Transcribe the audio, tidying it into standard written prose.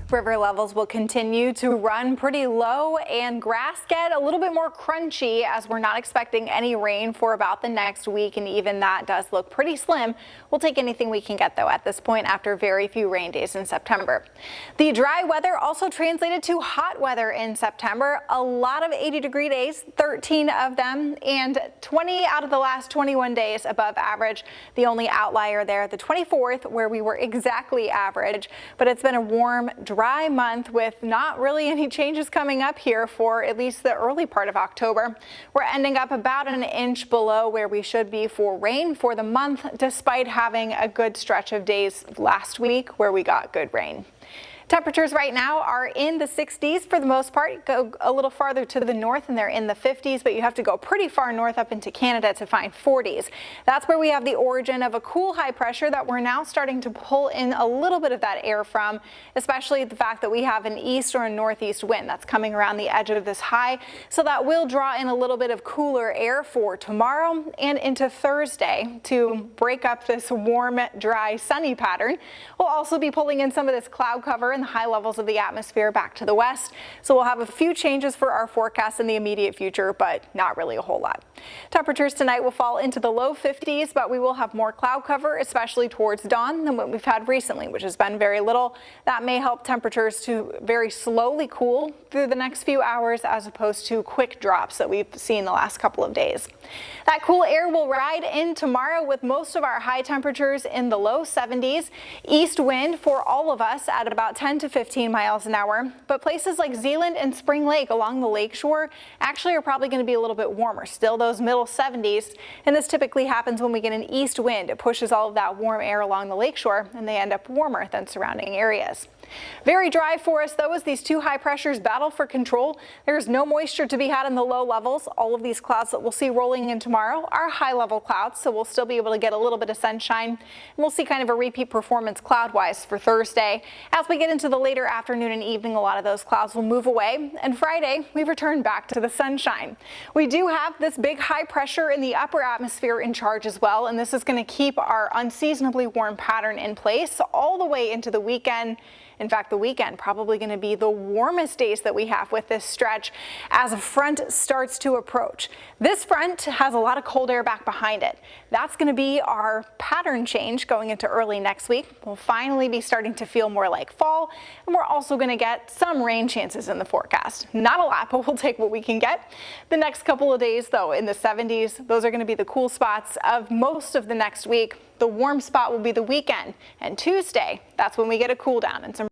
River levels will continue to run pretty low and grass get a little bit more crunchy as we're not expecting any rain for about the next week, and even that does look pretty slim. We'll take anything we can get though at this point after very few rain days in September. The dry weather also translated to hot weather in September. A lot of 80-degree days, 13 of them, and 20 out of the last 21 days above average. The only outlier there, the 24th, where we were exactly average, but it's been a warm, dry month with not really any changes coming up here for at least the early part of October. We're ending up about an inch below where we should be for rain for the month, despite having a good stretch of days last week where we got good rain. Temperatures right now are in the 60s for the most part. Go a little farther to the north and they're in the 50s, but you have to go pretty far north up into Canada to find 40s. That's where we have the origin of a cool high pressure that we're now starting to pull in a little bit of that air from, especially the fact that we have an east or a northeast wind that's coming around the edge of this high. So that will draw in a little bit of cooler air for tomorrow and into Thursday to break up this warm, dry, sunny pattern. We'll also be pulling in some of this cloud cover and the high levels of the atmosphere back to the west. So we'll have a few changes for our forecast in the immediate future, but not really a whole lot. Temperatures tonight will fall into the low 50s, but we will have more cloud cover, especially towards dawn, than what we've had recently, which has been very little. That may help temperatures to very slowly cool through the next few hours as opposed to quick drops that we've seen the last couple of days. That cool air will ride in tomorrow with most of our high temperatures in the low 70s. East wind for all of us at about 10 to 15 miles an hour, but places like Zeeland and Spring Lake along the lakeshore actually are probably going to be a little bit warmer, still those middle 70s, and this typically happens when we get an east wind. It pushes all of that warm air along the lakeshore and they end up warmer than surrounding areas. Very dry for us though as these two high pressures battle for control. There's no moisture to be had in the low levels. All of these clouds that we'll see rolling in tomorrow are high level clouds, so we'll still be able to get a little bit of sunshine, and we'll see kind of a repeat performance cloud wise for Thursday. As we get into the later afternoon and evening, a lot of those clouds will move away, and Friday we return back to the sunshine. We do have this big high pressure in the upper atmosphere in charge as well, and this is going to keep our unseasonably warm pattern in place all the way into the weekend. In fact, the weekend probably going to be the warmest days that we have with this stretch as a front starts to approach. This front has a lot of cold air back behind it. That's going to be our pattern change going into early next week. We'll finally be starting to feel more like fall, and we're also going to get some rain chances in the forecast. Not a lot, but we'll take what we can get. The next couple of days, though, in the 70s, those are going to be the cool spots of most of the next week. The warm spot will be the weekend, and Tuesday, that's when we get a cool down and some